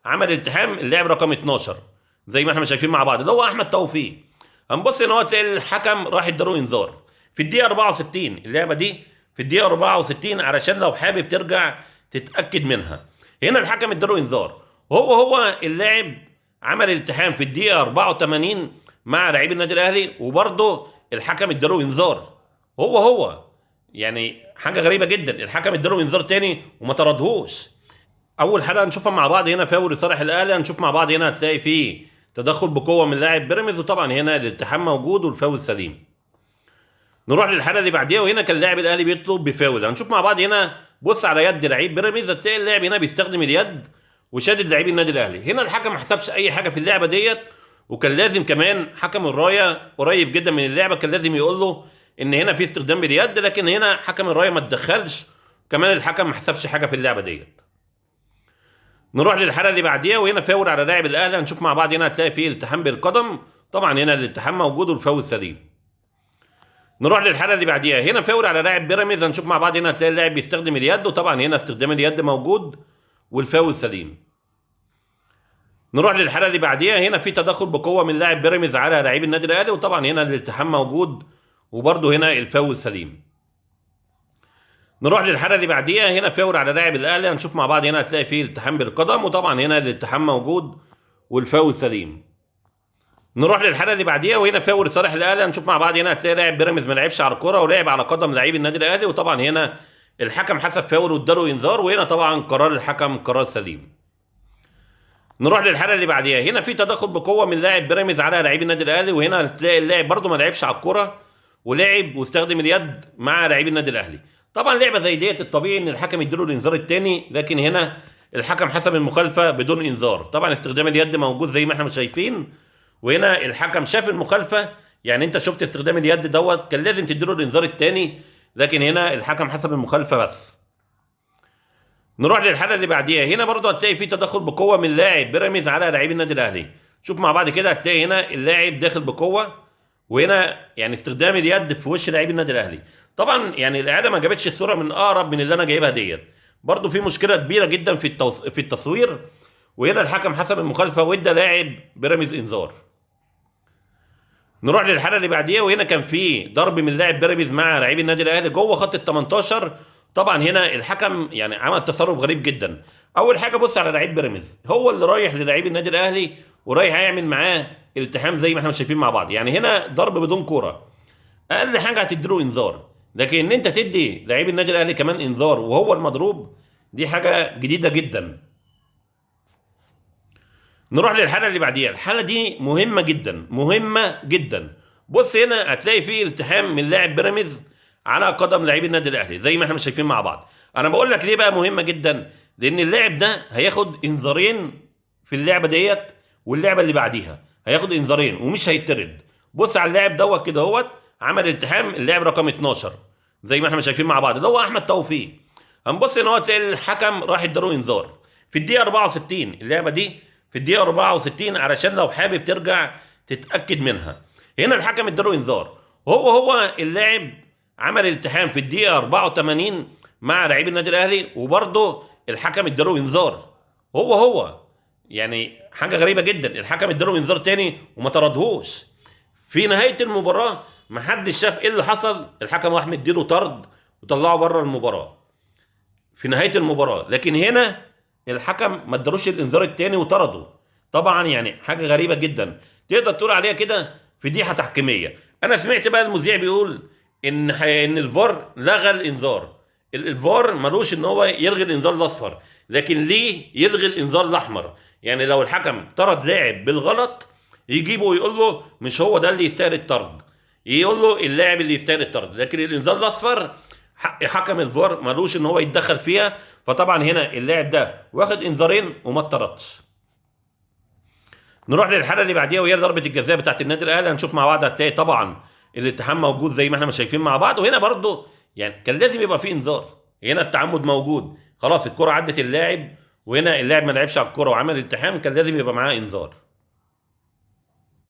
عمل التحام اللاعب رقم 12 زي ما احنا شايفين مع بعض اللي هو احمد توفيق. هنبص ان هو تلاقي الحكم راح اداله انذار في الدقيقه 64. اللعبه دي في الدقيقه 64 علشان لو حابب ترجع تتاكد منها. هنا الحكم اداله انذار. هو اللاعب عمل التحام في الدقيقه 84 مع لعيب النادي الاهلي وبرضه الحكم اداله انذار. هو يعني حاجه غريبه جدا، الحكم اداله انذار تاني وما طردهوش. اول حاجه هنشوفها مع بعض هنا فاول لصالح الاهلي. هنشوف مع بعض هنا هتلاقي فيه تدخل بقوه من لاعب بيراميدز، وطبعا هنا الالتحام موجود والفاول سليم. نروح للحاله اللي بعديها وهنا كان لاعب الاهلي بيطلب بفاول. هنشوف مع بعض هنا بص على يد لعيب بيراميدز، هتلاقي اللاعب هنا بيستخدم اليد وشادد لعيب النادي الاهلي. هنا الحكم ما حسبش اي حاجه في اللعبه ديت، وكان لازم كمان حكم الرايه قريب جدا من اللعبه كان لازم يقول له ان هنا في استخدام باليد، لكن هنا حكم الرايه ما اتدخلش. كمان الحكم ما حسبش حاجه في اللعبه ديت. نروح للحاله اللي بعديها وهنا فاول على لاعب الاهلي. هنشوف مع بعض هنا هتلاقي فيه التحام بالقدم، طبعا هنا الالتحام موجود والفاول سليم. نروح للحاله اللي بعديها هنا فاول على لاعب بيراميدز. هنشوف مع بعض هنا هتلاقي اللاعب بيستخدم اليد، وطبعا هنا استخدام اليد موجود والفاول سليم. نروح للحاله اللي بعديها هنا في تدخل بقوه من لاعب بيراميدز على لعيب النادي الاهلي، وطبعا هنا الالتحام موجود وبرده هنا الفاول سليم. نروح للحاله اللي بعديها هنا فاول على لاعب الاهلي. هنشوف مع بعض هنا هتلاقي فيه التحام بالقدم، وطبعا هنا الالتحام موجود والفاول سليم. نروح للحاله اللي بعديها وهنا فاول لصالح الاهلي. هنشوف مع بعض هنا هتلاقي لاعب بيراميدز ما لعبش على الكره ولعب على قدم لعيب النادي الاهلي، وطبعا هنا الحكم حسب فاول واداله انذار، وهنا طبعا قرار الحكم قرار سليم. نروح للحاله اللي بعديها هنا في تدخل بقوه من لاعب بيراميدز على لعيب النادي الاهلي، وهنا هتلاقي اللاعب برده ما لعبش على الكره ولعب واستخدم اليد مع لعيب النادي الاهلي. طبعا لعبه زي ديت الطبيعي ان الحكم يديله الانذار الثاني، لكن هنا الحكم حسب المخالفه بدون انذار. طبعا استخدام اليد موجود زي ما احنا شايفين، وهنا الحكم شاف المخالفه. يعني انت شفت استخدام اليد دوت كان لازم تديله الانذار الثاني، لكن هنا الحكم حسب المخالفه بس. نروح للحاله اللي بعديها هنا برضه هتلاقي في تدخل بقوه من لاعب بيراميدز على لعيب النادي الاهلي. شوف مع بعض كده هتلاقي هنا اللاعب داخل بقوه، وهنا يعني استخدام اليد في وش لعيب النادي الاهلي. طبعا يعني الاعاده ما جابتش الصوره من اقرب من اللي انا جايبها ديت. برضه في مشكله كبيره جدا في التصوير، وهنا الحكم حسب المخالفه وادى لاعب بيراميدز انذار. نروح للحاله اللي بعديها وهنا كان في ضرب من لاعب بيراميدز مع لعيب النادي الاهلي جوه خط ال 18. طبعا هنا الحكم يعني عمل تصرف غريب جدا. اول حاجه بص على لعيب بيراميدز، هو اللي رايح للعيب النادي الاهلي ورايح هيعمل معاه التحام زي ما احنا شايفين مع بعض. يعني هنا ضرب بدون كوره، اقل حاجه هتديله انذار، لكن ان انت تدي لعيب النادي الاهلي كمان انذار وهو المضروب دي حاجه جديده جدا. نروح للحاله اللي بعديها. الحاله دي مهمه جدا مهمه جدا. بص هنا هتلاقي فيه التحام من لاعب بيراميدز على قدم لعيب النادي الاهلي زي ما احنا شايفين مع بعض. انا بقول لك ليه بقى مهمه جدا، لان اللاعب ده هياخد انذارين في اللعبه ديت، واللعبه اللي بعديها هياخد انذارين ومش هيطرد. بص على اللاعب دوت كده اهوت عمل التحام اللاعب رقم 12 زي ما احنا شايفين مع بعض اللي هو احمد توفيق. هنبص ان هو تلاقي الحكم راح اداله انذار في الدقيقه 64. اللعبه دي في الدقيقه 64 علشان لو حابب ترجع تتاكد منها. هنا الحكم اداله انذار. هو اللاعب عمل التحام في الدقيقه 84 مع لعيب النادي الاهلي وبرضه الحكم اداله انذار. هو يعني حاجه غريبه جدا، الحكم اداله انذار تاني وما طردهوش. في نهايه المباراه ما حدش شاف ايه اللي حصل، الحكم راح مديله طرد وطلعه بره المباراه في نهايه المباراه، لكن هنا الحكم ما ادالوش الانذار الثاني وطرده. طبعا يعني حاجه غريبه جدا، تقدر تقول عليها كده فضيحه تحكيميه. انا سمعت بقى المذيع بيقول ان الفار لغى الانذار. الفار ملوش ان هو يلغي الانذار الاصفر، لكن ليه يلغي الانذار الاحمر؟ يعني لو الحكم طرد لاعب بالغلط يجيبه ويقول له مش هو ده اللي يستاهل الطرد، يقول له اللاعب اللي يستاهل الطرد، لكن الانذار الاصفر حكم الفار ملوش ان هو يتدخل فيها. فطبعا هنا اللاعب ده واخد انذارين وما اتطردش. نروح للحاله اللي بعديها وهي ضربه الجزاء بتاعت النادي الاهلي. هنشوف مع بعض هتلاقي طبعا الاتهام موجود زي ما احنا شايفين مع بعض، وهنا برضه يعني كان لازم يبقى فيه انذار. هنا التعمد موجود، خلاص الكره عدت اللاعب وهنا اللاعب ما لعبش على الكره وعمل التحام، كان لازم يبقى معاه انذار.